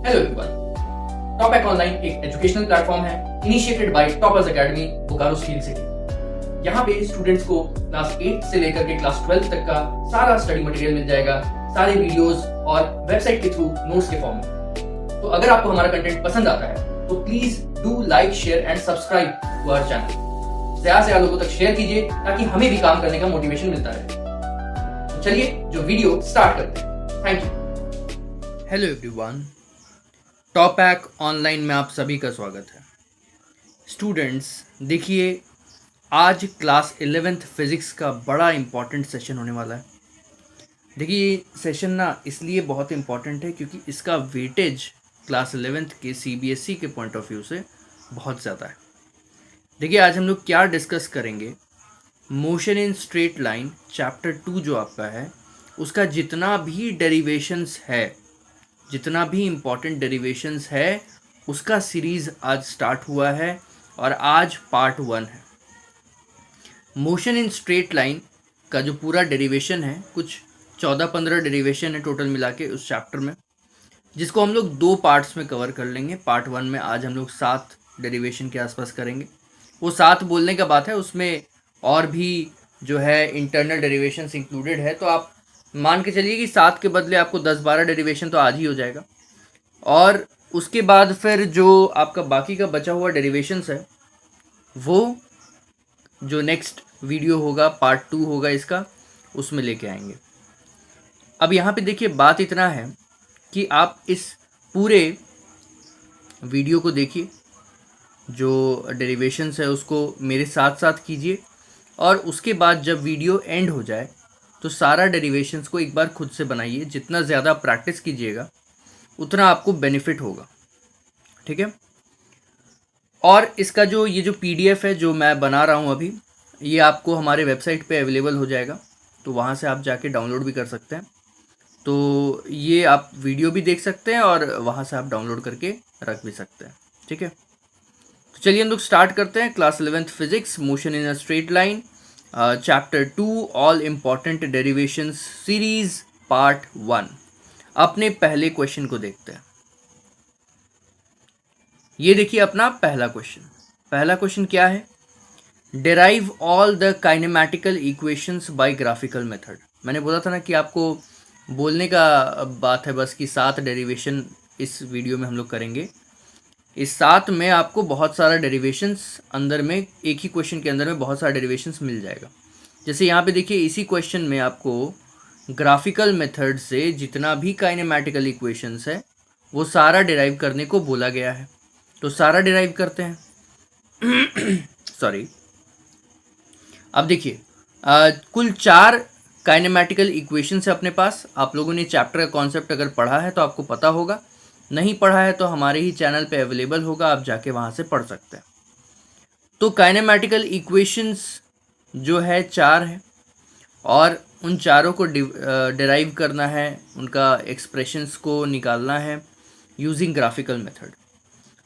Hello everyone, top online एक educational platform है initiated by toppers academy Bokaro steel city. यहाँ पे स्टूडेंट्स को क्लास 8 से लेकर के क्लास 12 तक का सारा स्टडी मटेरियल मिल जाएगा, सारे वीडियोस और वेबसाइट के थ्रू नोट्स के फॉर्म में। तो अगर आपको हमारा कंटेंट पसंद आता है तो please do like, share and subscribe to our channel. ज्यादा से ज्यादा लोगों तक शेयर कीजिए ताकि हमें भी काम करने का मोटिवेशन मिलता रहे। तो चलिए जो वीडियो स्टार्ट करते हैं। Thank you. हेलो एवरीवन, टॉपैक ऑनलाइन में आप सभी का स्वागत है। स्टूडेंट्स, देखिए आज क्लास 11th फिज़िक्स का बड़ा इम्पॉर्टेंट सेशन होने वाला है। देखिए ये सेशन ना इसलिए बहुत इम्पॉर्टेंट है क्योंकि इसका वेटेज क्लास 11th के सीबीएसई के पॉइंट ऑफ व्यू से बहुत ज़्यादा है। देखिए आज हम लोग क्या डिस्कस करेंगे, motion in straight line chapter 2 जो आपका है उसका जितना भी डेरिवेशंस है, जितना भी इम्पॉर्टेंट डेरिवेशंस है उसका सीरीज़ आज स्टार्ट हुआ है और आज पार्ट 1 है। मोशन इन स्ट्रेट लाइन का जो पूरा डेरिवेशन है, कुछ 14-15 डेरिवेशन है टोटल मिला के उस चैप्टर में, जिसको हम लोग 2 पार्ट्स में कवर कर लेंगे। पार्ट 1 में आज हम लोग 7 डेरिवेशन के आसपास करेंगे। वो 7 बोलने का बात है, उसमें और भी जो है इंटरनल डेरिवेशंस इंक्लूडेड है, तो आप मान के चलिए कि 7 के बदले आपको 10-12 डेरिवेशन तो आज ही हो जाएगा। और उसके बाद फिर जो आपका बाकी का बचा हुआ डेरिवेशंस है वो जो नेक्स्ट वीडियो होगा, पार्ट 2 होगा इसका, उसमें लेके आएंगे। अब यहाँ पे देखिए बात इतना है कि आप इस पूरे वीडियो को देखिए, जो डेरिवेशंस है उसको मेरे साथ साथ कीजिए और उसके बाद जब वीडियो एंड हो जाए तो सारा डेरिवेशंस को एक बार खुद से बनाइए। जितना ज़्यादा प्रैक्टिस कीजिएगा उतना आपको बेनिफिट होगा, ठीक है। और इसका जो ये जो पीडीएफ है जो मैं बना रहा हूँ अभी, ये आपको हमारे वेबसाइट पे अवेलेबल हो जाएगा, तो वहाँ से आप जाके डाउनलोड भी कर सकते हैं। तो ये आप वीडियो भी देख सकते हैं और वहाँ से आप डाउनलोड करके रख भी सकते हैं, ठीक है। तो चलिए हम लोग स्टार्ट करते हैं। Class 11th physics, motion in a straight line, chapter 2, all important derivations series, part 1। अपने पहले क्वेश्चन को देखते हैं। ये देखिए अपना पहला क्वेश्चन। पहला क्वेश्चन क्या है? Derive all the kinematical equations by graphical method. मैंने बोला था ना कि आपको बोलने का बात है बस कि 7 डेरिवेशन इस वीडियो में हम लोग करेंगे। इस 7 में आपको बहुत सारा डेरिवेशंस अंदर में, एक ही क्वेश्चन के अंदर में बहुत सारा डेरिवेशंस मिल जाएगा। जैसे यहाँ पे देखिए इसी क्वेश्चन में आपको ग्राफिकल मेथड से जितना भी काइनेमैटिकल इक्वेशंस है वो सारा डिराइव करने को बोला गया है, तो सारा डिराइव करते हैं। सॉरी। अब देखिए कुल 4 काइनेमैटिकल इक्वेशंस है अपने पास। आप लोगों ने चैप्टर का कॉन्सेप्ट अगर पढ़ा है तो आपको पता होगा, नहीं पढ़ा है तो हमारे ही चैनल पे अवेलेबल होगा, आप जाके वहाँ से पढ़ सकते हैं। तो काइनेमैटिकल इक्वेशंस जो है 4 है और उन चारों को डिराइव करना है, उनका एक्सप्रेशंस को निकालना है यूजिंग ग्राफिकल मेथड।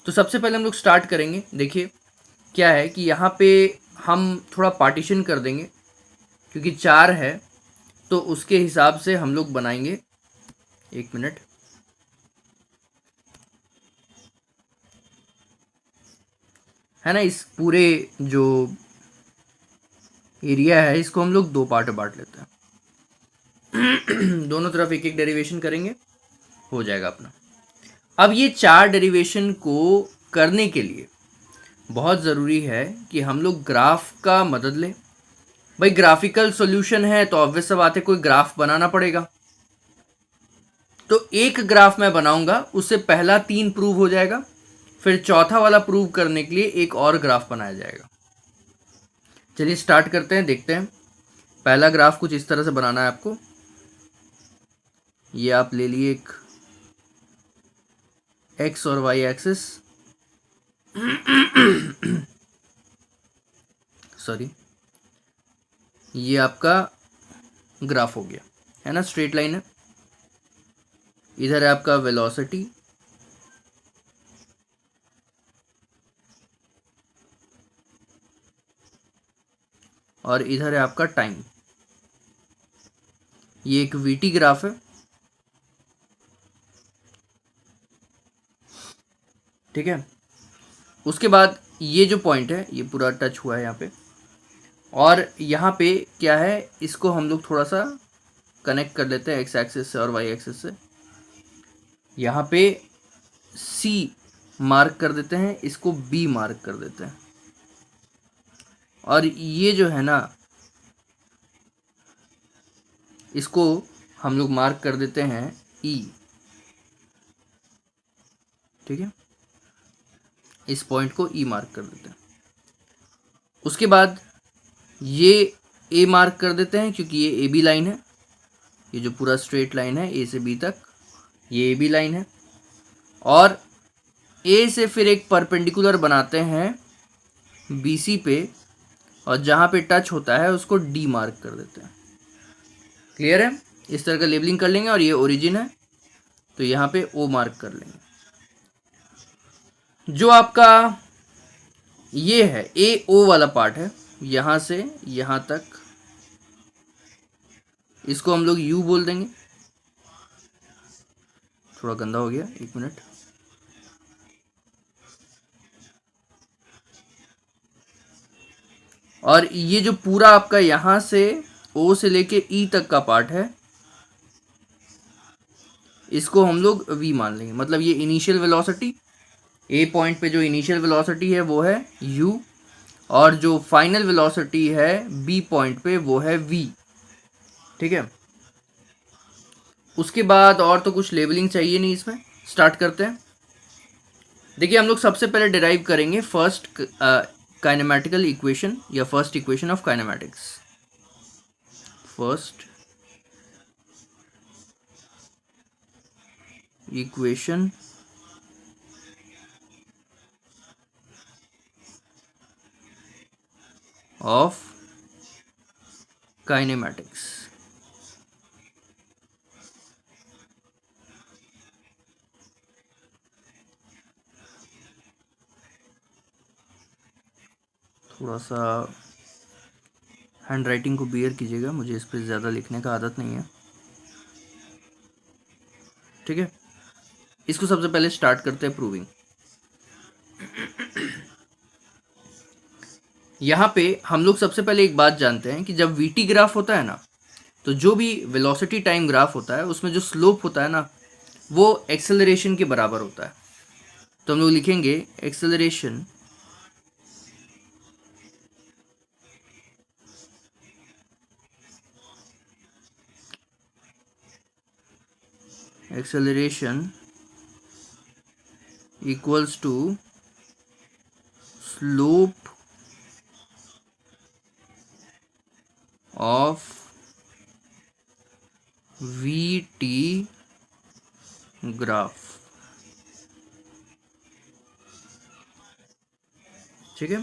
तो सबसे पहले हम लोग स्टार्ट करेंगे। देखिए क्या है कि यहाँ पे हम थोड़ा पार्टीशन कर देंगे क्योंकि 4 है, तो उसके हिसाब से हम लोग बनाएंगे। 1 मिनट। है ना, इस पूरे जो एरिया है इसको हम लोग 2 पार्ट में बांट लेते हैं। दोनों तरफ एक एक डेरिवेशन करेंगे, हो जाएगा अपना। अब ये 4 डेरिवेशन को करने के लिए बहुत ज़रूरी है कि हम लोग ग्राफ का मदद लें। भाई ग्राफिकल सॉल्यूशन है तो ऑब्वियस सा बात है कोई ग्राफ बनाना पड़ेगा। तो एक ग्राफ मैं बनाऊंगा, उससे पहला 3 प्रूव हो जाएगा, फिर चौथा वाला प्रूव करने के लिए एक और ग्राफ बनाया जाएगा। चलिए स्टार्ट करते हैं, देखते हैं। पहला ग्राफ कुछ इस तरह से बनाना है आपको। ये आप ले लिए एक एक्स और वाई एक्सिस, सॉरी, ये आपका ग्राफ हो गया, है ना, स्ट्रेट लाइन है। इधर है आपका वेलोसिटी, और इधर है आपका टाइम। ये एक वीटी ग्राफ है। ठीक है। उसके बाद ये जो पॉइंट है ये पूरा टच हुआ है यहाँ पे, और यहाँ पे क्या है, इसको हम लोग थोड़ा सा कनेक्ट कर लेते हैं एक्स एक्सिस से और वाई एक्सिस से। यहाँ पे सी मार्क कर देते हैं, इसको बी मार्क कर देते हैं, और ये जो है ना इसको हम लोग मार्क कर देते हैं ई। ठीक है, इस पॉइंट को ई मार्क कर देते हैं। उसके बाद ये ए मार्क कर देते हैं क्योंकि ये ए बी लाइन है, ये जो पूरा स्ट्रेट लाइन है ए से बी तक ये ए बी लाइन है, और ए से फिर एक परपेंडिकुलर बनाते हैं बी सी पे, और जहाँ पे टच होता है उसको डी मार्क कर देते हैं। क्लियर है? इस तरह का लेबलिंग कर लेंगे, और ये ओरिजिन है तो यहाँ पे ओ मार्क कर लेंगे। जो आपका ये है ए ओ वाला पार्ट है, यहाँ से यहाँ तक इसको हम लोग यू बोल देंगे। थोड़ा गंदा हो गया, एक मिनट। और ये जो पूरा आपका यहाँ से ओ से लेके ई तक का पार्ट है इसको हम लोग वी मान लेंगे। मतलब ये इनिशियल वेलोसिटी, ए पॉइंट पे जो इनिशियल वेलोसिटी है वो है u, और जो फाइनल वेलोसिटी है बी पॉइंट पे वो है v। ठीक है, उसके बाद और तो कुछ लेबलिंग चाहिए नहीं, इसमें स्टार्ट करते हैं। देखिए हम लोग सबसे पहले डिराइव करेंगे फर्स्ट काइनेमेटिकल इक्वेशन या first equation of kinematics. First equation of kinematics. थोड़ा सा हैंड राइटिंग को बियर कीजिएगा, मुझे इस पर ज़्यादा लिखने का आदत नहीं है। ठीक है, इसको सबसे पहले स्टार्ट करते हैं प्रूविंग। यहाँ पे हम लोग सबसे पहले एक बात जानते हैं कि जब वीटी ग्राफ होता है ना, तो जो भी वेलोसिटी टाइम ग्राफ होता है उसमें जो स्लोप होता है ना वो एक्सेलरेशन के बराबर होता है। तो हम लोग लिखेंगे acceleration equals to slope of VT graph. ठीक है,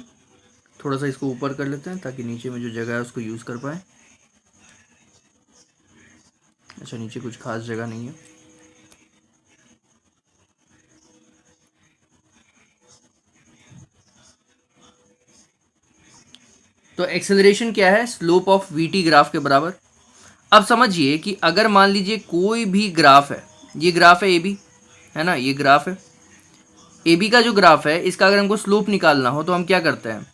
थोड़ा सा इसको ऊपर कर लेते हैं ताकि नीचे में जो जगह है उसको यूज कर पाए। अच्छा, नीचे कुछ खास जगह नहीं है। तो एक्सेलरेशन क्या है? स्लोप ऑफ वीटी ग्राफ के बराबर। अब समझिए कि अगर मान लीजिए कोई भी ग्राफ है, ये ग्राफ है ए बी, है ना, ये ग्राफ है ए बी का जो ग्राफ है, इसका अगर हमको स्लोप निकालना हो तो हम क्या करते हैं,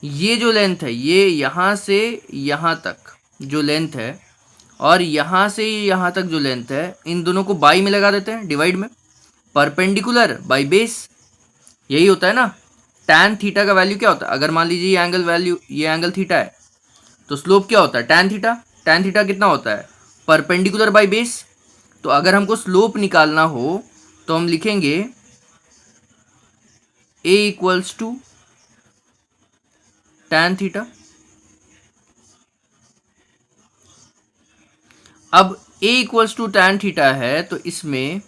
ये जो लेंथ है ये यहाँ से यहाँ तक जो लेंथ है और यहाँ से यहाँ तक जो लेंथ है, इन दोनों को बाई में लगा देते हैं, डिवाइड में, परपेंडिकुलर बाई बेस। यही होता है ना। टैन थीटा का वैल्यू क्या होता है? अगर मान लीजिए ये एंगल वैल्यू, ये एंगल थीटा है, तो स्लोप क्या होता है? Tan theta. टैन थीटा कितना होता है? Perpendicular by base. तो अगर हमको स्लोप निकालना हो तो हम लिखेंगे a equals to tan theta. अब a equals to tan theta है तो इसमें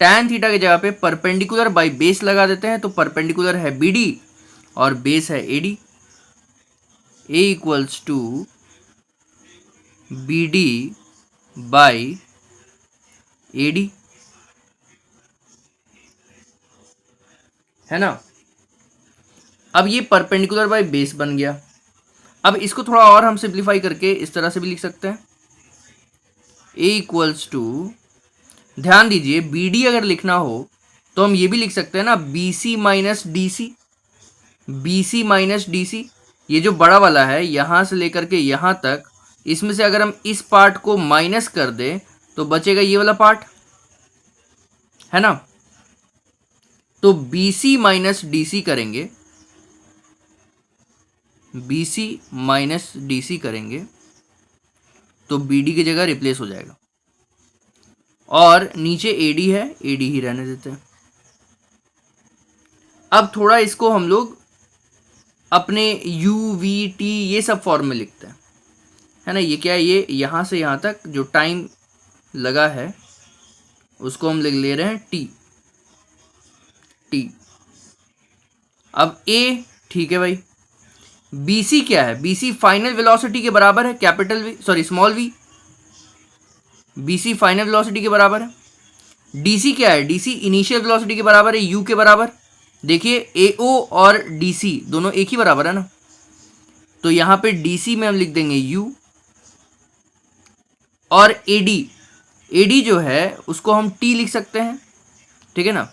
टैन थीटा की जगह पे परपेंडिकुलर बाई बेस लगा देते हैं। तो परपेंडिकुलर है बी डी और बेस है A D. A equals to B D by A D, है ना। अब ये परपेंडिकुलर बाई बेस बन गया। अब इसको थोड़ा और हम सिंप्लीफाई करके इस तरह से भी लिख सकते हैं, ए इक्वल्स टू, ध्यान दीजिए बी डी अगर लिखना हो तो हम ये भी लिख सकते हैं ना, B C minus D C, B C minus D C. ये जो बड़ा वाला है यहां से लेकर के यहां तक, इसमें से अगर हम इस पार्ट को माइनस कर दें तो बचेगा ये वाला पार्ट, है ना। तो B C minus D C करेंगे, B C minus D C करेंगे तो बी डी की जगह रिप्लेस हो जाएगा, और नीचे ए डी है, ए डी ही रहने देते हैं। अब थोड़ा इसको हम लोग अपने यू वी टी ये सब फॉर्म में लिखते हैं, है ना। ये क्या है, ये यहां से यहां तक जो टाइम लगा है उसको हम लिख ले रहे हैं टी, टी। अब ए, ठीक है भाई। बी सी क्या है, बी सी फाइनल वेलोसिटी के बराबर है, capital V, sorry small V, B C final velocity के बराबर है। डी सी क्या है, डी सी इनिशियल वेलोसिटी के बराबर है, यू के बराबर। देखिए ए ओ और डी सी दोनों एक ही बराबर है ना, तो यहां पे डी सी में हम लिख देंगे यू, और ए डी जो है उसको हम टी लिख सकते हैं, ठीक है ना।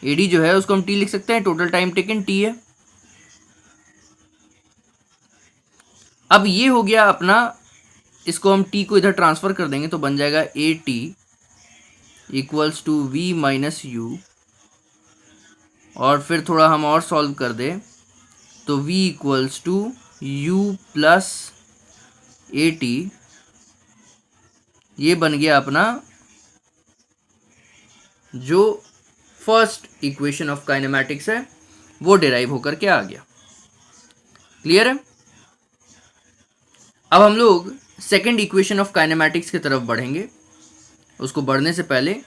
ए डी जो है उसको हम टी लिख सकते हैं, टोटल टाइम टेकन टी है। अब ये हो गया अपना, इसको हम टी को इधर ट्रांसफर कर देंगे तो बन जाएगा A T equals to V minus U, और फिर थोड़ा हम और सॉल्व कर दें तो v equals to U plus A T. ये बन गया अपना जो फर्स्ट इक्वेशन ऑफ काइनेमैटिक्स है, वो डिराइव होकर के आ गया। क्लियर है। अब हम लोग सेकंड इक्वेशन ऑफ काइनेमैटिक्स की तरफ बढ़ेंगे। उसको बढ़ने से पहले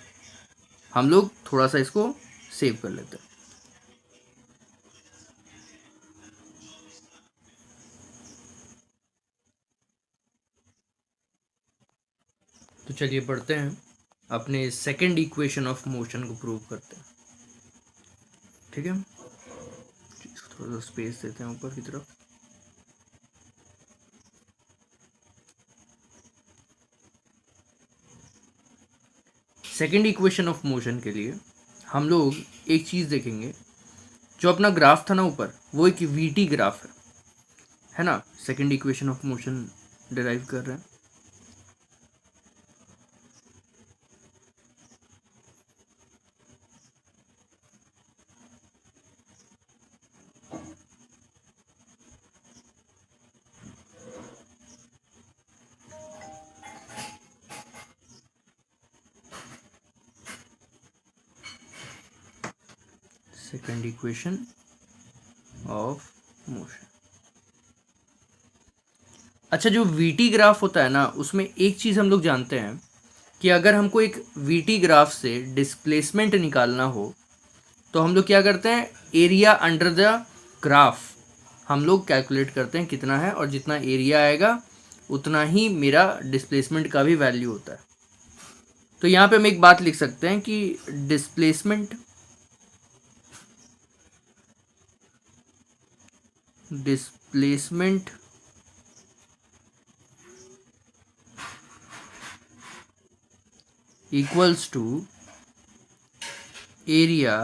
हम लोग थोड़ा सा इसको सेव कर लेते हैं। तो चलिए बढ़ते हैं, अपने सेकंड इक्वेशन ऑफ मोशन को प्रूव करते हैं, ठीक है। थोड़ा सा स्पेस देते हैं ऊपर की तरफ। सेकंड इक्वेशन ऑफ मोशन के लिए हम लोग एक चीज़ देखेंगे, जो अपना ग्राफ था ना ऊपर, वो एक वीटी ग्राफ है ना। Second equation of motion derive कर रहे हैं। Second equation of motion. अच्छा, जो वीटी ग्राफ होता है ना, उसमें एक चीज़ हम लोग जानते हैं कि अगर हमको एक वीटी ग्राफ से डिस्प्लेसमेंट निकालना हो तो हम लोग क्या करते हैं, एरिया अंडर द ग्राफ हम लोग कैलकुलेट करते हैं कितना है, और जितना एरिया आएगा उतना ही मेरा डिस्प्लेसमेंट का भी वैल्यू होता है। तो यहाँ पे हम एक बात लिख सकते हैं कि displacement equals to area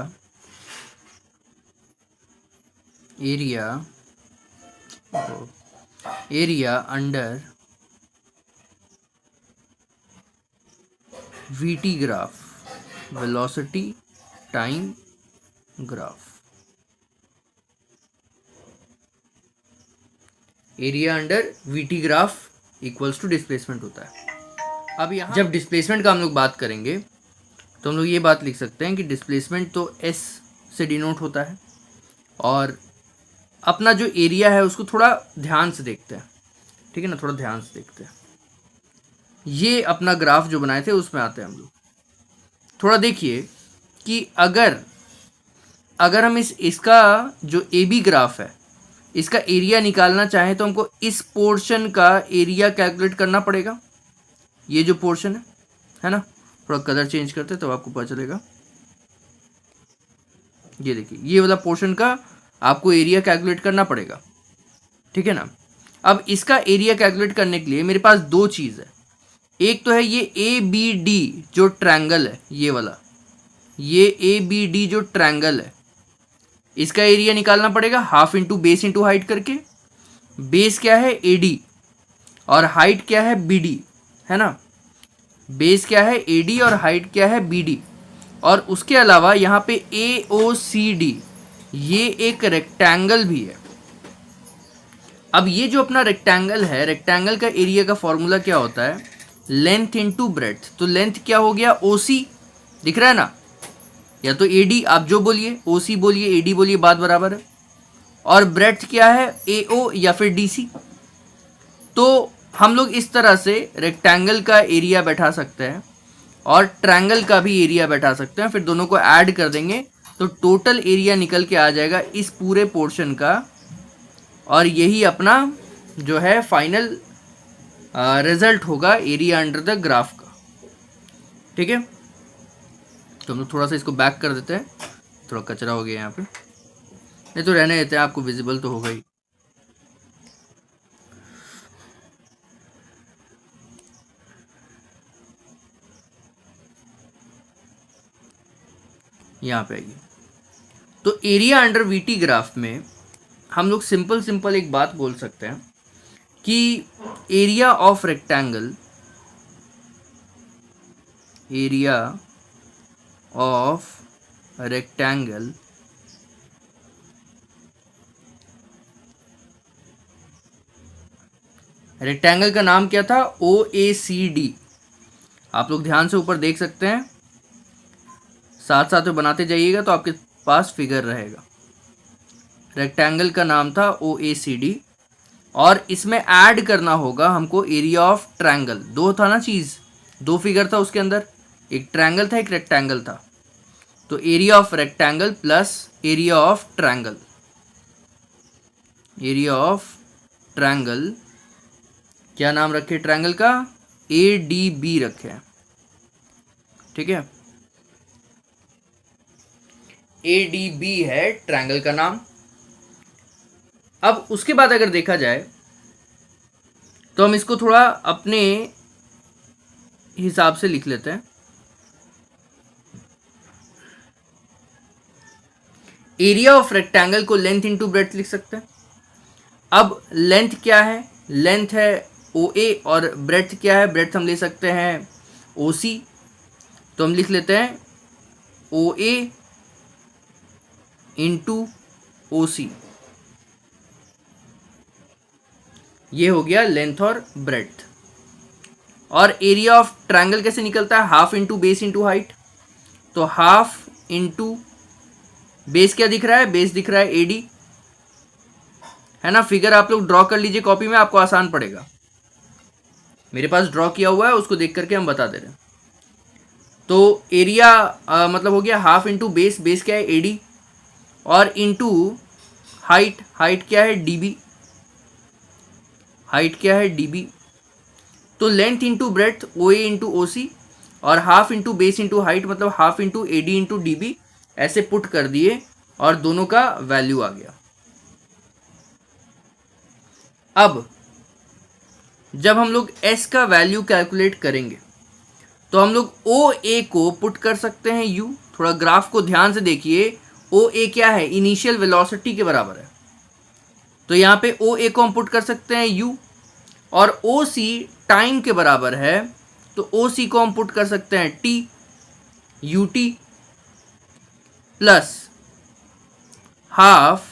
under VT graph, velocity time graph. Area under VT graph equals to displacement होता है। अब यहाँ जब डिस्प्लेसमेंट का हम लोग बात करेंगे तो हम लोग ये बात लिख सकते हैं कि डिस्प्लेसमेंट तो एस से डिनोट होता है, और अपना जो एरिया है उसको थोड़ा ध्यान से देखते हैं, ठीक है ना, थोड़ा ध्यान से देखते हैं। ये अपना ग्राफ जो बनाए थे उसमें आते हैं हम लोग। थोड़ा देखिए कि अगर हम इसका जो ए बी ग्राफ है, इसका एरिया निकालना चाहें तो हमको इस पोर्शन का एरिया कैलकुलेट करना पड़ेगा। ये जो पोर्शन है ना, थोड़ा कलर चेंज करते हैं तो आपको पता चलेगा। ये देखिए, ये वाला पोर्शन का आपको एरिया कैलकुलेट करना पड़ेगा, ठीक है ना। अब इसका एरिया कैलकुलेट करने के लिए मेरे पास दो चीज़ है। एक तो है ये ए बी डी जो ट्रायंगल है, ये वाला, ये ए बी डी जो ट्रायंगल है इसका एरिया निकालना पड़ेगा, half into base into height करके। बेस क्या है ए डी और हाइट क्या है बी डी, है ना। बेस क्या है ए डी और हाइट क्या है बी डी। और उसके अलावा यहाँ पे ए ओ सी डी ये एक रेक्टेंगल भी है। अब ये जो अपना रेक्टेंगल है, रेक्टेंगल का एरिया का फॉर्मूला क्या होता है, लेंथ इंटू ब्रेड्थ। तो लेंथ क्या हो गया ओ सी, दिख रहा है ना, या तो ए डी आप जो बोलिए, ओ सी बोलिए, ए डी बोलिए, बात बराबर है। और ब्रेड्थ क्या है ए ओ या फिर डी सी। तो हम लोग इस तरह से रेक्टेंगल का एरिया बैठा सकते हैं और ट्रायंगल का भी एरिया बैठा सकते हैं, फिर दोनों को ऐड कर देंगे तो टोटल एरिया निकल के आ जाएगा इस पूरे पोर्शन का। और यही अपना जो है फाइनल रिजल्ट होगा एरिया अंडर द ग्राफ का। ठीक है, तो हम लोग थोड़ा सा इसको बैक कर देते हैं, थोड़ा कचरा हो गया यहाँ पे, नहीं तो रहने देते हैं, आपको विजिबल तो होगा ही। यहाँ पे आइए, तो एरिया अंडर वीटी ग्राफ में हम लोग सिंपल एक बात बोल सकते हैं कि area of rectangle, area of rectangle rectangle का नाम क्या था, ओ ए सी डी। आप लोग ध्यान से ऊपर देख सकते हैं, साथ साथ में बनाते जाइएगा तो आपके पास फिगर रहेगा। रेक्टेंगल का नाम था ओ ए सी डी और इसमें ऐड करना होगा हमको एरिया ऑफ ट्रायंगल। दो था ना चीज़, दो फिगर था उसके अंदर, एक ट्रायंगल था एक रेक्टेंगल था। तो area of rectangle plus area of triangle, area of triangle क्या नाम रखे ट्रायंगल का, ए डी बी रखे हैं। ठीक है, ए डी बी है ट्रायंगल का नाम। अब उसके बाद अगर देखा जाए तो हम इसको थोड़ा अपने हिसाब से लिख लेते हैं। एरिया ऑफ रेक्टेंगल को लेंथ इंटू ब्रेड्थ लिख सकते हैं। अब लेंथ क्या है, लेंथ है ओ ए और ब्रेड्थ क्या है, ब्रेड्थ हम ले सकते हैं ओ सी। तो हम लिख लेते हैं ओ ए इंटू ओ सी, ये हो गया लेंथ और ब्रेड्थ। और एरिया ऑफ ट्रायंगल कैसे निकलता है, half into base into height. तो हाफ इंटू बेस क्या दिख रहा है, बेस दिख रहा है ए डी, है ना। फिगर आप लोग ड्रॉ कर लीजिए कॉपी में, आपको आसान पड़ेगा। मेरे पास ड्रॉ किया हुआ है, उसको देख करके हम बता दे रहे हैं। तो एरिया मतलब हो गया हाफ इंटू बेस, बेस क्या है ए डी, और इंटू हाइट, हाइट क्या है डी बी, हाइट क्या है डी बी। तो length into breadth O A into O C और half into base into height मतलब half into A D into D B, ऐसे पुट कर दिए और दोनों का वैल्यू आ गया। अब जब हम लोग s का वैल्यू कैलकुलेट करेंगे तो हम लोग ओ ए को पुट कर सकते हैं u। थोड़ा ग्राफ को ध्यान से देखिए, ओ ए क्या है, इनिशियल वेलोसिटी के बराबर है। तो यहाँ पे ओ ए को हम पुट कर सकते हैं u और ओ सी टाइम के बराबर है, तो ओ सी को हम पुट कर सकते हैं t, you T plus half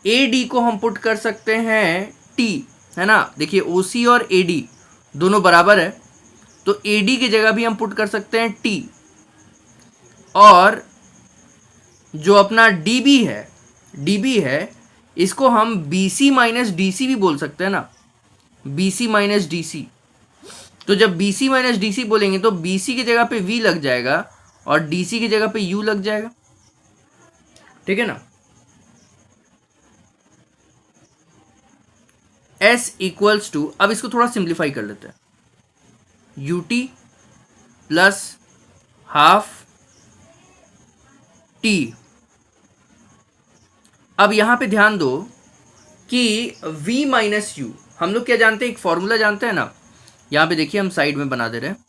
A D को हम पुट कर सकते हैं t, है ना। देखिए ओ सी और ए डी दोनों बराबर है, तो ए डी की जगह भी हम पुट कर सकते हैं t। और जो अपना डी बी है इसको हम B C minus D C भी बोल सकते हैं ना, B C minus D C. तो जब B C minus D C बोलेंगे तो बी सी की जगह पे v लग जाएगा और डी सी की जगह पे u लग जाएगा। ठीक है ना। s इक्वल्स टू, अब इसको थोड़ा सिंप्लीफाई कर लेते हैं, you T plus half T. अब यहां पे ध्यान दो कि v माइनस यू, हम लोग क्या जानते हैं, एक फॉर्मूला जानते हैं ना। यहां पे देखिए हम साइड में बना दे रहे हैं।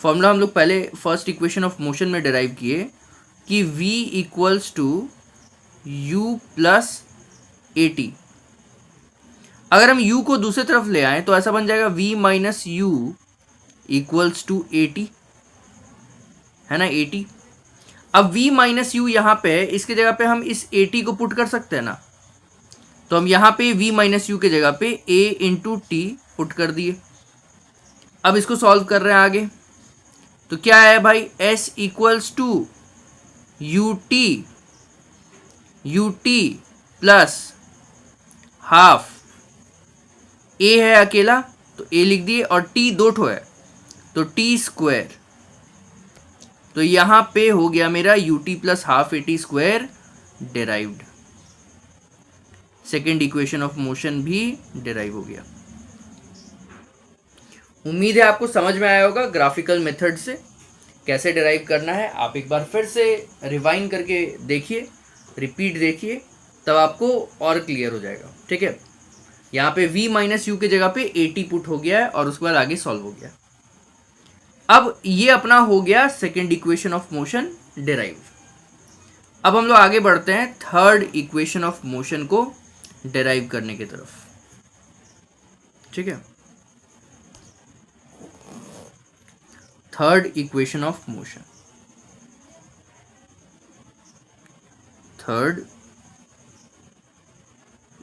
फॉर्मूला हम लोग पहले फर्स्ट इक्वेशन ऑफ मोशन में डिराइव किए कि v equals to u plus A T. अगर हम u को दूसरी तरफ ले आए तो ऐसा बन जाएगा v minus U equals to A T, है ना, ए टी। अब v माइनस यू यहाँ पे है, इसके जगह पे हम इस ए टी को पुट कर सकते हैं ना, तो हम यहाँ पे v माइनस यू के जगह पे a इंटू टी पुट कर दिए। अब इसको सॉल्व कर रहे हैं आगे, तो क्या है भाई, s equals to U T plus half, a है अकेला तो a लिख दिए और t दो ठो है तो t स्क्वायर। तो यहां पे हो गया मेरा you T plus half A T square derived. Second equation of motion भी डिराइव हो गया। उम्मीद है आपको समझ में आया होगा ग्राफिकल मेथड से कैसे डिराइव करना है। आप एक बार फिर से रिवाइंड करके देखिए, रिपीट देखिए, तब आपको और क्लियर हो जाएगा। ठीक है, यहाँ पे v माइनस यू के जगह पे ए टी पुट हो गया है और उसके बाद आगे सॉल्व हो गया। अब ये अपना हो गया second equation of motion derive. अब हम लोग आगे बढ़ते हैं थर्ड इक्वेशन ऑफ मोशन को डिराइव करने की तरफ। ठीक है, third equation of motion, third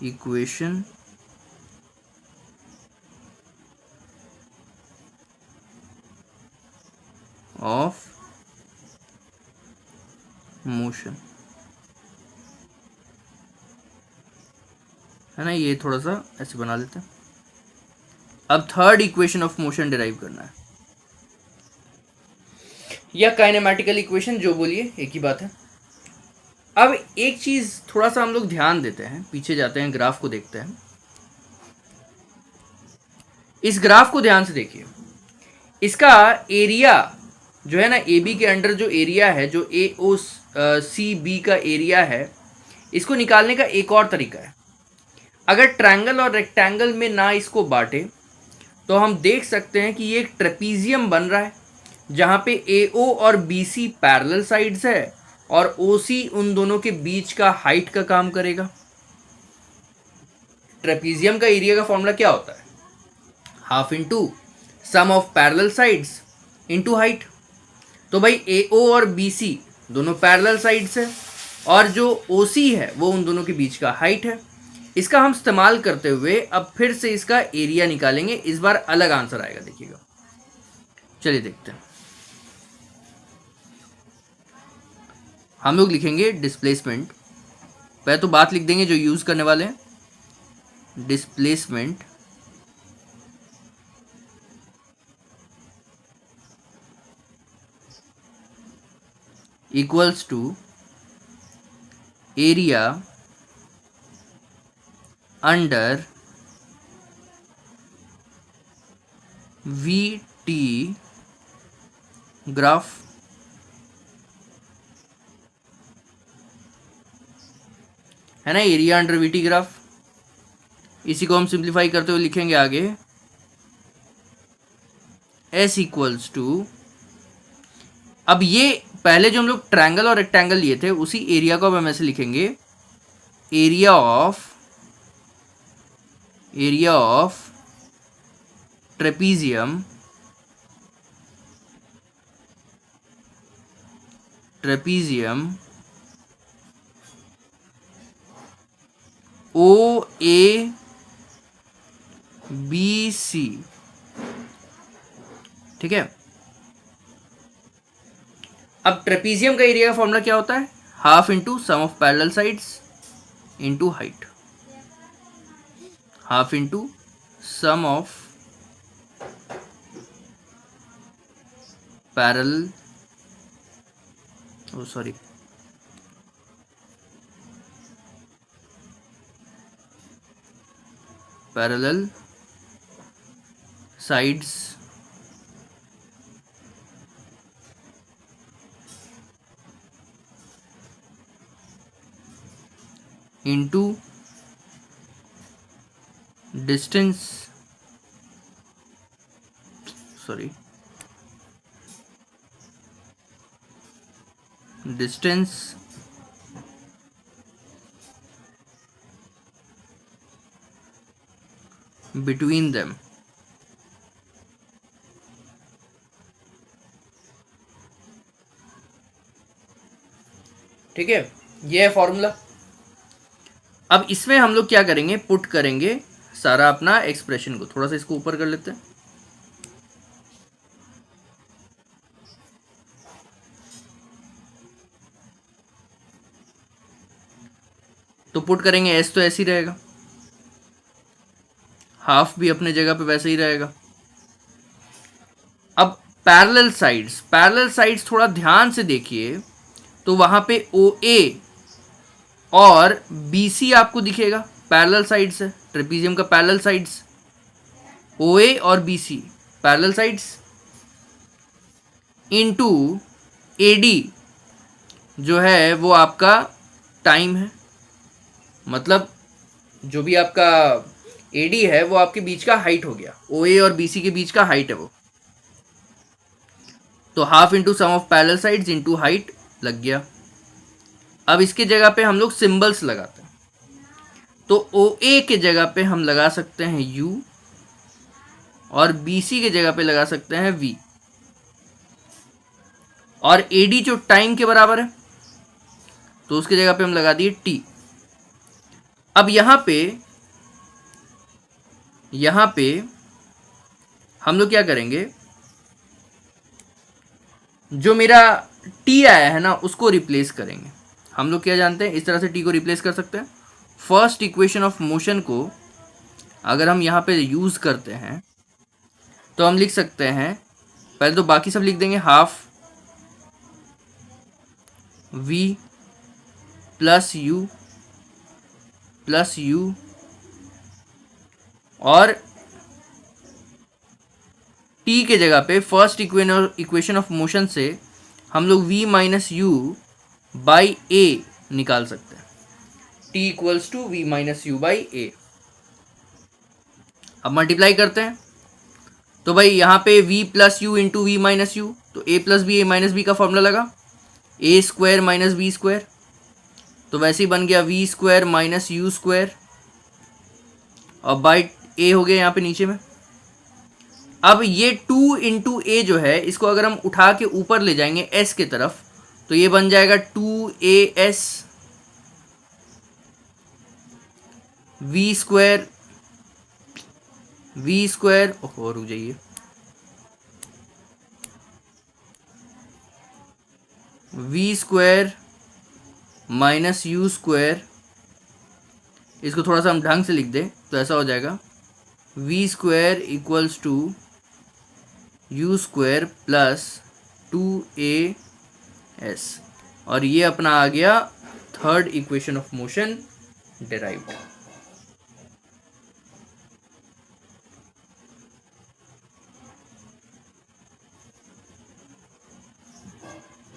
equation of motion, है ना, ये थोड़ा सा ऐसे बना लेते हैं। अब third equation of motion derive करना है, या काइनेमैटिकल इक्वेशन जो बोलिए एक ही बात है। अब एक चीज थोड़ा सा हम लोग ध्यान देते हैं, पीछे जाते हैं, ग्राफ को देखते हैं। इस ग्राफ को ध्यान से देखिए, इसका एरिया जो है ना, ए बी के अंडर जो एरिया है, जो ए ओ सी बी का एरिया है, इसको निकालने का एक और तरीका है। अगर ट्रायंगल और रेक्टेंगल में ना इसको बांटे तो हम देख सकते हैं कि ये एक ट्रेपीजियम बन रहा है, जहां पे ए ओ और बी सी पैरेलल साइड्स है और ओ सी उन दोनों के बीच का हाइट का काम करेगा। ट्रेपीजियम का एरिया का फॉर्मूला क्या होता है, half into sum of parallel sides into height. तो भाई ए ओ और बी सी दोनों पैरेलल साइड्स है और जो ओ सी है वो उन दोनों के बीच का हाइट है। इसका हम इस्तेमाल करते हुए अब फिर से इसका एरिया निकालेंगे। इस बार अलग आंसर आएगा, देखिएगा। चलिए देखते हैं। हम लोग लिखेंगे डिस्प्लेसमेंट, पहले तो बात लिख देंगे जो यूज करने वाले हैं, displacement equals to area under V T graph. है ना, area under V T graph. इसी को हम सिंप्लीफाई करते हुए लिखेंगे आगे, S इक्वल्स टू, अब ये पहले जो हम लोग ट्रायंगल और रेक्टेंगल लिए थे उसी एरिया को अब हम ऐसे लिखेंगे, area of trapezium O A B C. ठीक है, अब ट्रेपीजियम का एरिया का फॉर्मूला क्या होता है, half into sum of parallel sides into height, half into sum of parallel parallel sides into distance distance between them. ठीक है, ये है फॉर्मूला। अब इसमें हम लोग क्या करेंगे, पुट करेंगे सारा अपना एक्सप्रेशन को। थोड़ा सा इसको ऊपर कर लेते हैं। तो पुट करेंगे, एस तो ऐसे ही रहेगा, हाफ भी अपने जगह पे वैसे ही रहेगा। अब पैरेलल साइड्स थोड़ा ध्यान से देखिए, तो वहां पे ओ ए और बी सी आपको दिखेगा। पैरेलल साइड्स है, ट्रेपीजियम का पैरेलल साइड्स ओ ए और B C parallel sides into A D जो है वो आपका टाइम है, मतलब जो भी आपका ए डी है वो आपके बीच का हाइट हो गया, ओ ए और बी सी के बीच का हाइट है वो। तो half into sum of parallel sides into height लग गया। अब इसके जगह पे हम लोग सिंबल्स लगाते हैं। तो ओ ए के जगह पे हम लगा सकते हैं यू और बी सी के जगह पे लगा सकते हैं वी, और ए डी जो टाइम के बराबर है तो उसके जगह पे हम लगा दिए टी। अब यहां पे हम लोग क्या करेंगे, जो मेरा टी आया है ना उसको रिप्लेस करेंगे। हम लोग क्या जानते हैं, इस तरह से टी को रिप्लेस कर सकते हैं। फर्स्ट इक्वेशन ऑफ मोशन को अगर हम यहाँ पे यूज करते हैं तो हम लिख सकते हैं, पहले तो बाकी सब लिख देंगे, हाफ v प्लस यू और t के जगह पे फर्स्ट इक्वेशन ऑफ मोशन से हम लोग v minus u by a निकाल सकते हैं। t equals to v minus u by a. अब मल्टीप्लाई करते हैं, तो भाई यहाँ पे v plus u into v minus u, तो a plus b a minus b का फॉर्मूला लगा, a square minus b square, तो वैसे ही बन गया v square minus you square, और बाई ए हो गया यहाँ पे नीचे में। अब ये 2 इंटू ए जो है इसको अगर हम उठा के ऊपर ले जाएंगे एस के तरफ, तो ये बन जाएगा 2as वी स्क्वायर और रुक जाइए, V square minus you square. इसको थोड़ा सा हम ढंग से लिख दें तो ऐसा हो जाएगा, V square equals to U square plus 2as, और ये अपना आ गया third equation of motion derived.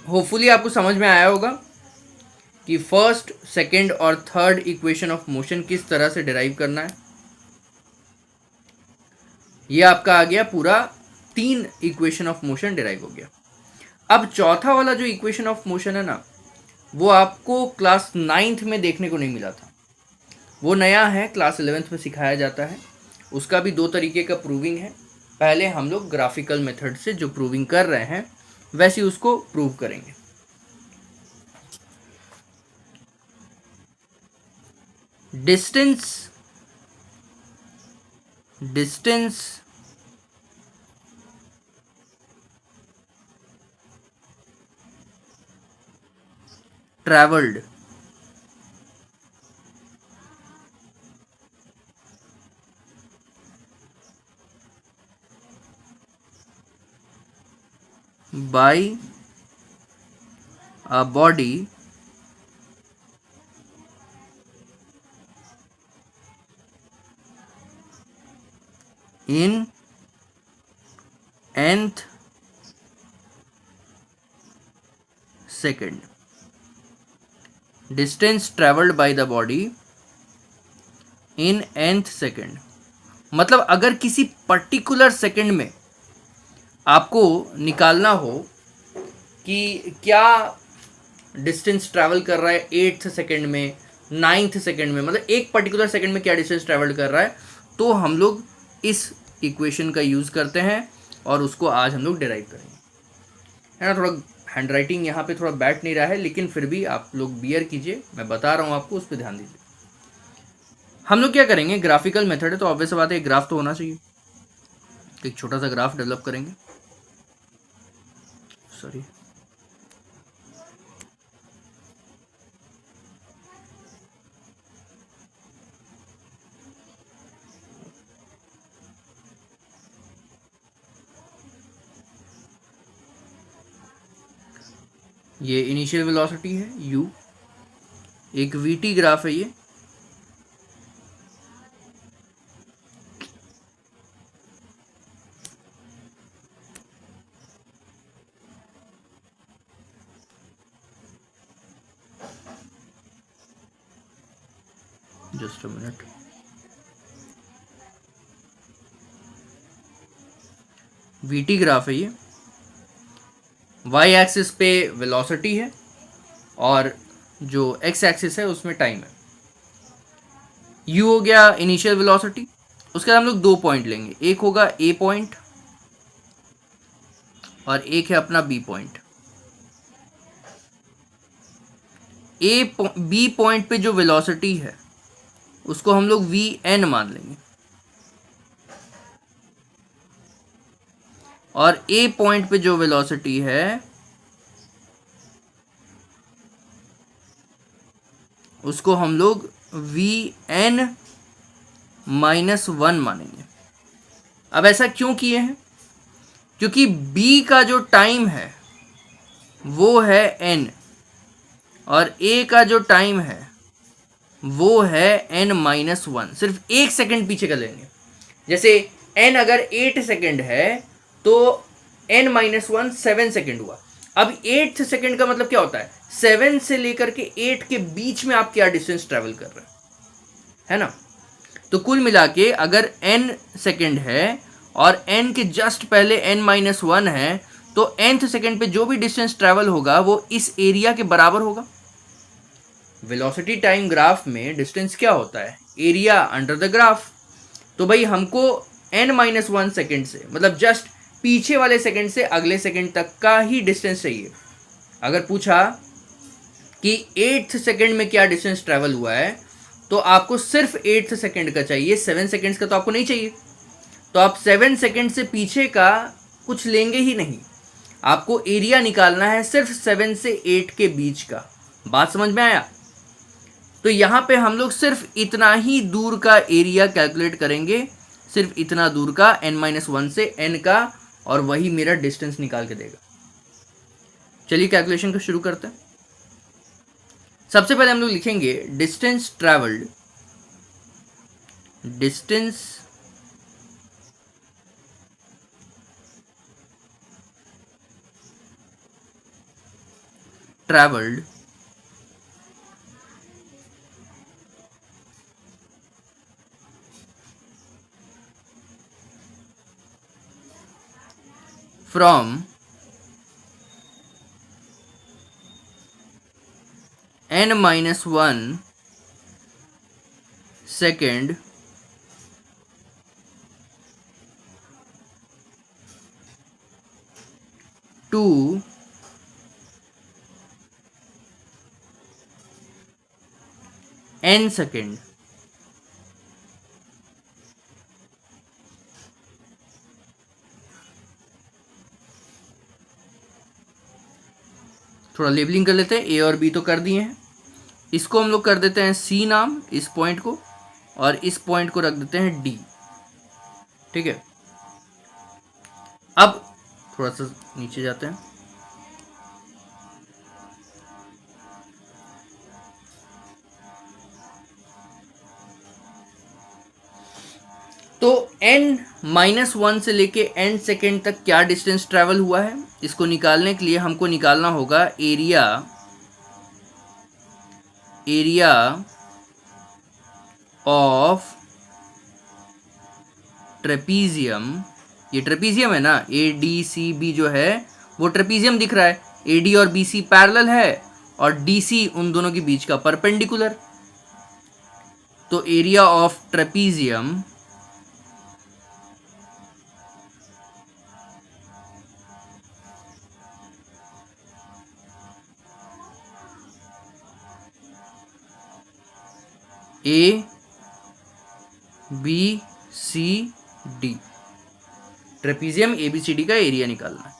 Hopefully आपको समझ में आया होगा कि फर्स्ट, सेकंड और थर्ड इक्वेशन ऑफ मोशन किस तरह से डिराइव करना है। ये आपका आ गया पूरा 3 इक्वेशन ऑफ मोशन डिराइव हो गया। अब चौथा वाला जो इक्वेशन ऑफ मोशन है ना, वो आपको क्लास 9th में देखने को नहीं मिला था, वो नया है, क्लास 11th में सिखाया जाता है। उसका भी 2 तरीके का प्रूविंग है। पहले हम लोग ग्राफिकल मेथड से जो प्रूविंग कर रहे हैं वैसे उसको प्रूव करेंगे। Distance travelled by a body in nth second. Distance traveled by the body in nth second, मतलब अगर किसी पर्टिकुलर सेकंड में आपको निकालना हो कि क्या डिस्टेंस ट्रैवल कर रहा है 8th सेकेंड में, 9th सेकेंड में, मतलब एक पर्टिकुलर सेकेंड में क्या डिस्टेंस ट्रैवल कर रहा है, तो हम लोग इस इक्वेशन का यूज़ करते हैं और उसको आज हम लोग डिराइव करेंगे, है ना। थोड़ा हैंड राइटिंग यहाँ पे थोड़ा बैठ नहीं रहा है, लेकिन फिर भी आप लोग बियर कीजिए, मैं बता रहा हूँ आपको, उस पर ध्यान दीजिए। हम लोग क्या करेंगे, ग्राफिकल मेथड है तो ऑब्वियस बात है एक ग्राफ तो होना चाहिए, एक छोटा सा ग्राफ डेवलप करेंगे। सॉरी, ये इनिशियल वेलोसिटी है u, एक vt ग्राफ है ये, just a minute, vt graph है ये, y एक्सिस पे वेलोसिटी है और जो x एक्सिस है उसमें टाइम है। u हो गया इनिशियल वेलोसिटी, उसके बाद हम लोग 2 पॉइंट लेंगे, एक होगा a पॉइंट और एक है अपना b पॉइंट। b पॉइंट पे जो वेलोसिटी है उसको हम लोग vn मान लेंगे और a पॉइंट पे जो वेलोसिटी है उसको हम लोग vn -1 मानेंगे। अब ऐसा क्यों किए हैं, क्योंकि b का जो टाइम है वो है n और a का जो टाइम है वो है n-1, सिर्फ 1 सेकेंड पीछे का लेंगे। जैसे n अगर 8 सेकेंड है तो n-1 7 सेकेंड हुआ। अब 8th सेकेंड का मतलब क्या होता है, 7 से लेकर के 8 के बीच में आप क्या डिस्टेंस ट्रेवल कर रहे हैं, है ना। तो कुल मिला के अगर n सेकेंड है और n के जस्ट पहले n-1 है तो nth सेकेंड पे जो भी डिस्टेंस ट्रेवल होगा वो इस एरिया के बराबर होगा। वेलोसिटी टाइम ग्राफ में डिस्टेंस क्या होता है, एरिया अंडर द ग्राफ। तो भाई हमको n-1 सेकेंड से, मतलब जस्ट पीछे वाले सेकेंड से अगले सेकेंड तक का ही डिस्टेंस चाहिए। अगर पूछा कि 8th सेकेंड में क्या डिस्टेंस ट्रैवल हुआ है तो आपको सिर्फ 8th सेकेंड का चाहिए, 7 सेकेंड्स का तो आपको नहीं चाहिए। तो आप 7 सेकेंड से पीछे का कुछ लेंगे ही नहीं, आपको एरिया निकालना है सिर्फ 7 से 8 के बीच का। बात समझ में आया। तो यहाँ पे हम लोग सिर्फ इतना ही दूर का एरिया कैलकुलेट करेंगे, सिर्फ इतना दूर का n-1 से n का, और वही मेरा डिस्टेंस निकाल के देगा। चलिए कैलकुलेशन को शुरू करते हैं। सबसे पहले हम लोग लिखेंगे distance travelled, distance travelled from n-1 second to n second। थोड़ा लेबलिंग कर लेते हैं, ए और बी तो कर दिए हैं, इसको हम लोग कर देते हैं सी नाम, इस पॉइंट को, और इस पॉइंट को रख देते हैं डी। ठीक है, अब थोड़ा सा नीचे जाते हैं। तो n-1 से लेके n सेकेंड तक क्या डिस्टेंस ट्रैवल हुआ है, इसको निकालने के लिए हमको निकालना होगा एरिया ऑफ ट्रेपीजियम। ये ट्रेपीजियम है ना, ADCB जो है वो ट्रेपीजियम दिख रहा है, AD और BC पैरेलल है और DC उन दोनों के बीच का परपेंडिकुलर। तो area of trapezium ABCD, trapezium ABCD का एरिया निकालना है।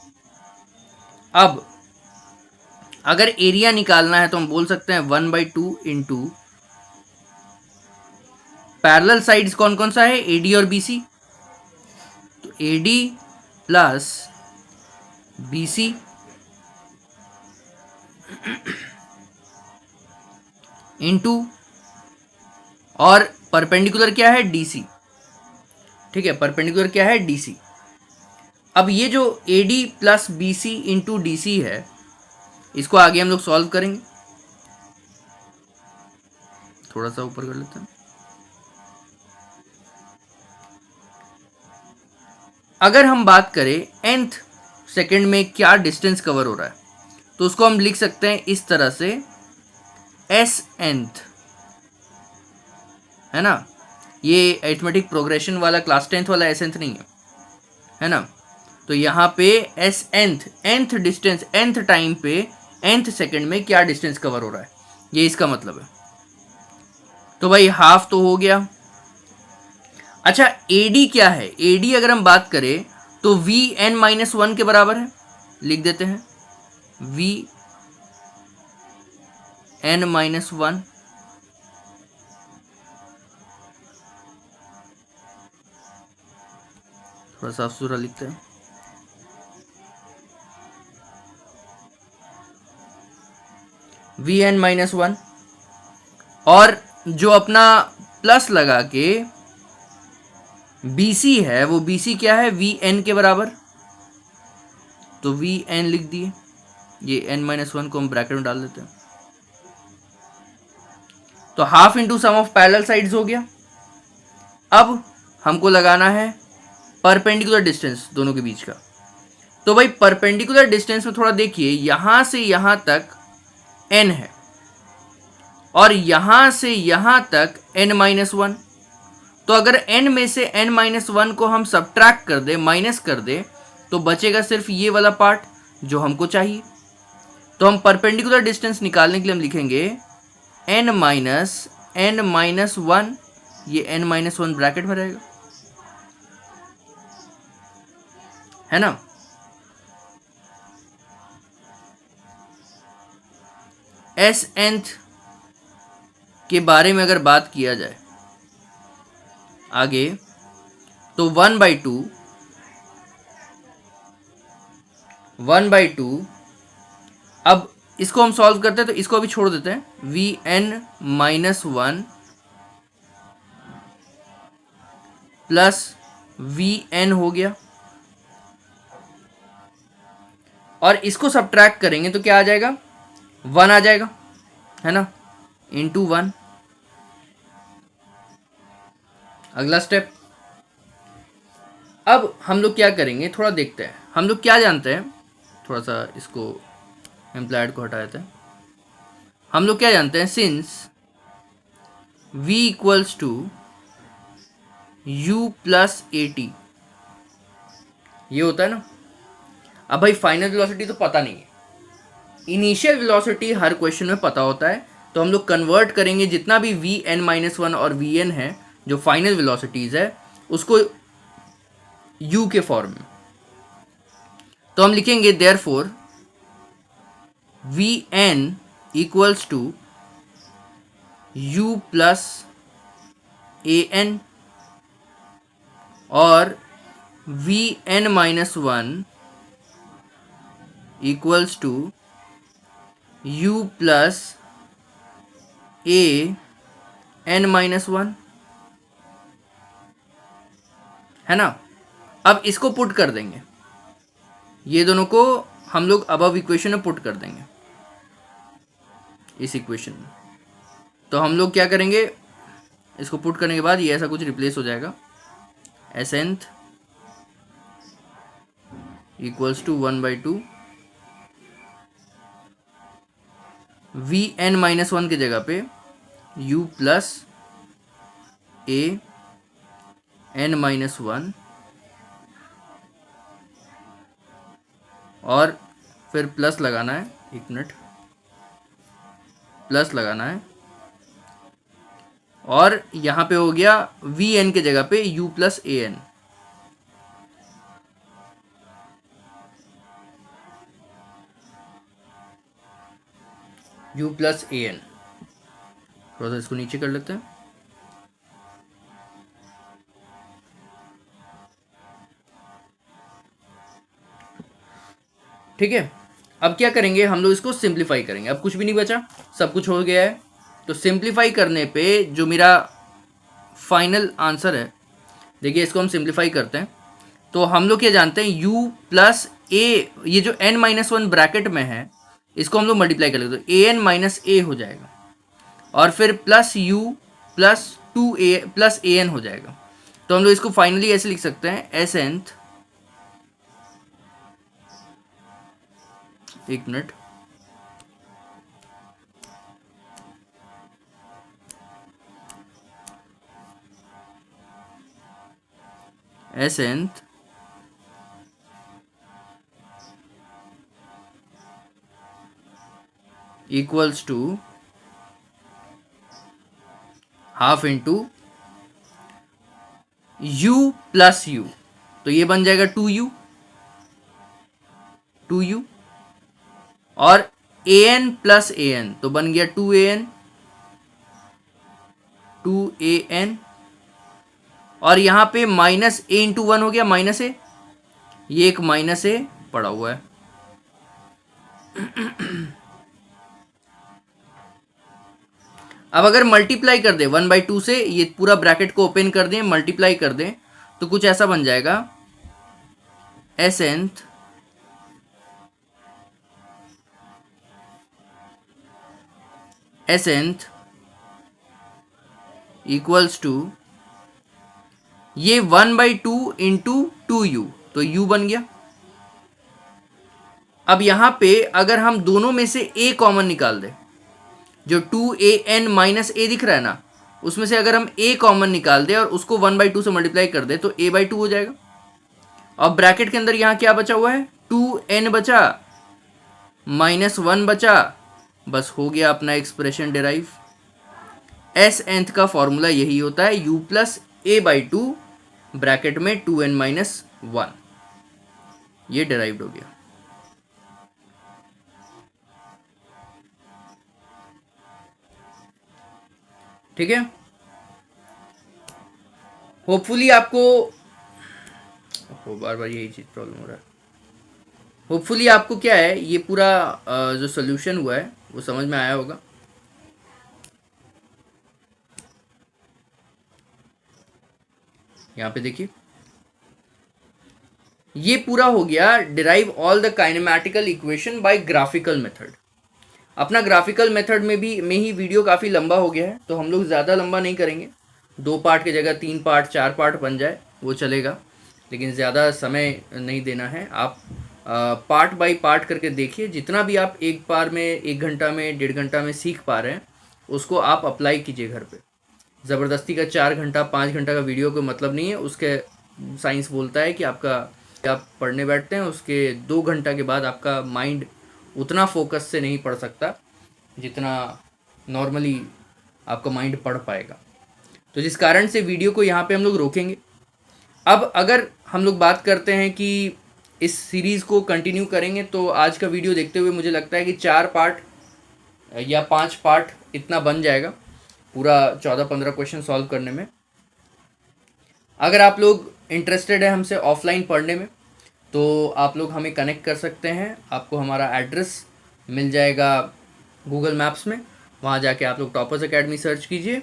अब अगर एरिया निकालना है तो हम बोल सकते हैं 1/2 इंटू पैरेलल साइड्स कौन कौन सा है, AD और BC। तो AD प्लस BC इंटू, और परपेंडिकुलर क्या है, DC। ठीक है, परपेंडिकुलर क्या है, DC। अब ये जो AD plus BC into DC है, इसको आगे हम लोग सॉल्व करेंगे। थोड़ा सा ऊपर कर लेते हैं। अगर हम बात करें nth सेकंड में क्या डिस्टेंस कवर हो रहा है, तो उसको हम लिख सकते हैं इस तरह से, SNth, है ना। ये अरिथमेटिक प्रोग्रेशन वाला क्लास 10th वाला SNth नहीं है ना। तो यहाँ पे SNth, nth distance, nth time पे nth सेकंड में क्या डिस्टेंस कवर हो रहा है, ये इसका मतलब है। तो भाई हाफ तो हो गया। अच्छा, AD क्या है, AD अगर हम बात करें तो Vn-1 के बराबर है, लिख देते हैं Vn-1। थोड़ा साफ सुथरा लिखते हैं। Vn-1, और जो अपना प्लस लगा के BC है, वो BC क्या है, Vn के बराबर। तो Vn लिख दिए, ये n-1 को हम ब्रैकेट में डाल देते हैं। तो half into sum of parallel sides हो गया। अब हमको लगाना है परपेंडिकुलर डिस्टेंस दोनों के बीच का। तो भाई परपेंडिकुलर डिस्टेंस में थोड़ा देखिए, यहां से यहां तक n है और यहां से यहां तक n-1। तो अगर n में से n-1 को हम सब्ट्रैक्ट कर दे, माइनस कर दे, तो बचेगा सिर्फ ये वाला पार्ट जो हमको चाहिए। तो हम परपेंडिकुलर डिस्टेंस निकालने के लिए हम लिखेंगे n-1, ये n-1 ब्रैकेट में रहेगा, है ना। SNth के बारे में अगर बात किया जाए आगे, तो 1/2। अब इसको हम सॉल्व करते हैं तो इसको अभी छोड़ देते हैं, Vn-1 प्लस Vn हो गया, और इसको सब्ट्रैक्ट करेंगे तो क्या आ जाएगा, 1 आ जाएगा, है ना, इंटू 1। अगला स्टेप, अब हम लोग क्या करेंगे, थोड़ा देखते हैं हम लोग क्या जानते हैं। थोड़ा सा इसको एम्प्लॉयड को हटा देते हैं। हम लोग क्या जानते हैं, since V equals to U plus AT, ये होता है ना। अब भाई फाइनल वेलोसिटी तो पता नहीं है, इनिशियल वेलोसिटी हर क्वेश्चन में पता होता है। तो हम लोग कन्वर्ट करेंगे जितना भी Vn-1 और Vn है, जो फाइनल वेलोसिटीज है, उसको U के फॉर्म में। तो हम लिखेंगे therefore Vn equals to U plus An, और Vn-1 equals to U plus An-1, है ना। अब इसको पुट कर देंगे, ये दोनों को हम लोग अबव इक्वेशन में पुट कर देंगे, इस इक्वेशन में। तो हम लोग क्या करेंगे, इसको पुट करने के बाद ये ऐसा कुछ रिप्लेस हो जाएगा, SNth equals to 1/2 V N minus one की जगह पे u plus A N minus one और फिर प्लस लगाना है, एक मिनट, प्लस लगाना है और यहाँ पे हो गया वी एन की जगह पे u plus A N. u plus A N, थोड़ा सा इसको नीचे कर लेते हैं। ठीक है, अब क्या करेंगे हम लोग, इसको सिंप्लीफाई करेंगे। अब कुछ भी नहीं बचा, सब कुछ हो गया है। तो सिंप्लीफाई करने पे जो मेरा फाइनल आंसर है, देखिए इसको हम सिंप्लीफाई करते हैं तो हम लोग क्या जानते हैं, u प्लस ए, ये जो n माइनस वन ब्रैकेट में है इसको हम लोग मल्टीप्लाई कर लेते हैं तो ए एन माइनस ए हो जाएगा और फिर plus u plus two A plus A N हो जाएगा। तो हम लोग इसको फाइनली ऐसे लिख सकते हैं, एस एनथ, एक minute, S nth equals to half into u plus u, तो ये बन जाएगा 2u और an प्लस ए एन, तो बन गया 2an और यहाँ पे माइनस ए इंटू वन हो गया माइनस ए, ये एक माइनस ए पड़ा हुआ है। अब अगर मल्टीप्लाई कर दे 1/2 से, ये पूरा ब्रैकेट को ओपन कर दें, मल्टीप्लाई कर दें तो कुछ ऐसा बन जाएगा, एस एनथ इक्वल्स टू ये 1/2 इंटू 2u, तो u बन गया। अब यहां पे अगर हम दोनों में से a कॉमन निकाल दें, जो 2an माइनस ए दिख रहा है ना, उसमें से अगर हम a कॉमन निकाल दें और उसको 1/2 से मल्टीप्लाई कर दे तो a/2 हो जाएगा। अब ब्रैकेट के अंदर यहां क्या बचा हुआ है, 2n बचा माइनस 1 बचा, बस हो गया अपना एक्सप्रेशन डिराइव। एस एंथ का फॉर्मूला यही होता है, u प्लस a/2 ब्रैकेट में 2n माइनस 1, ये डिराइव्ड हो गया। ठीक है, होपफुली आपको, बार बार यही चीज प्रॉब्लम हो रहा है, होपफुली आपको क्या है, ये पूरा जो सोल्यूशन हुआ है वो समझ में आया होगा। यहाँ पे देखिए, ये पूरा हो गया, derive all the kinematical equation by graphical method. अपना ग्राफिकल मेथड में ही वीडियो काफ़ी लंबा हो गया है, तो हम लोग ज़्यादा लंबा नहीं करेंगे, 2 पार्ट की जगह 3 पार्ट 4 पार्ट बन जाए वो चलेगा, लेकिन ज़्यादा समय नहीं देना है। आप पार्ट बाय पार्ट करके देखिए, जितना भी आप एक बार में 1 घंटा में 1.5 घंटा में सीख पा रहे हैं उसको आप अप्लाई कीजिए घर पे। ज़बरदस्ती का 4 घंटा 5 घंटा का वीडियो का मतलब नहीं है। उसके साइंस बोलता है कि आप पढ़ने बैठते हैं, उसके 2 घंटा के बाद आपका माइंड उतना फोकस से नहीं पढ़ सकता जितना नॉर्मली आपका माइंड पढ़ पाएगा। तो जिस कारण से वीडियो को यहाँ पे हम लोग रोकेंगे। अब अगर हम लोग बात करते हैं कि इस सीरीज़ को कंटिन्यू करेंगे, तो आज का वीडियो देखते हुए मुझे लगता है कि 4 पार्ट या 5 पार्ट इतना बन जाएगा पूरा 14-15 क्वेश्चन सॉल्व करने में। अगर आप लोग इंटरेस्टेड है हमसे ऑफलाइन पढ़ने में, तो आप लोग हमें कनेक्ट कर सकते हैं। आपको हमारा एड्रेस मिल जाएगा गूगल मैप्स में, वहाँ जाके आप लोग टॉपर्स एकेडमी सर्च कीजिए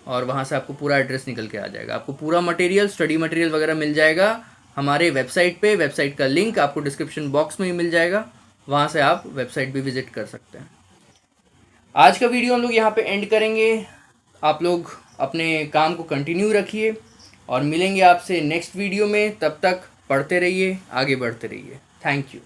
और वहाँ से आपको पूरा एड्रेस निकल के आ जाएगा। आपको पूरा मटेरियल, स्टडी मटेरियल वगैरह मिल जाएगा हमारे वेबसाइट पे। वेबसाइट का लिंक आपको डिस्क्रिप्शन बॉक्स में ही मिल जाएगा, वहाँ से आप वेबसाइट भी विजिट कर सकते हैं। आज का वीडियो हम लोग यहाँ पे एंड करेंगे। आप लोग अपने काम को कंटिन्यू रखिए और मिलेंगे आपसे नेक्स्ट वीडियो में। तब तक पढ़ते रहिए, आगे बढ़ते रहिए। Thank you.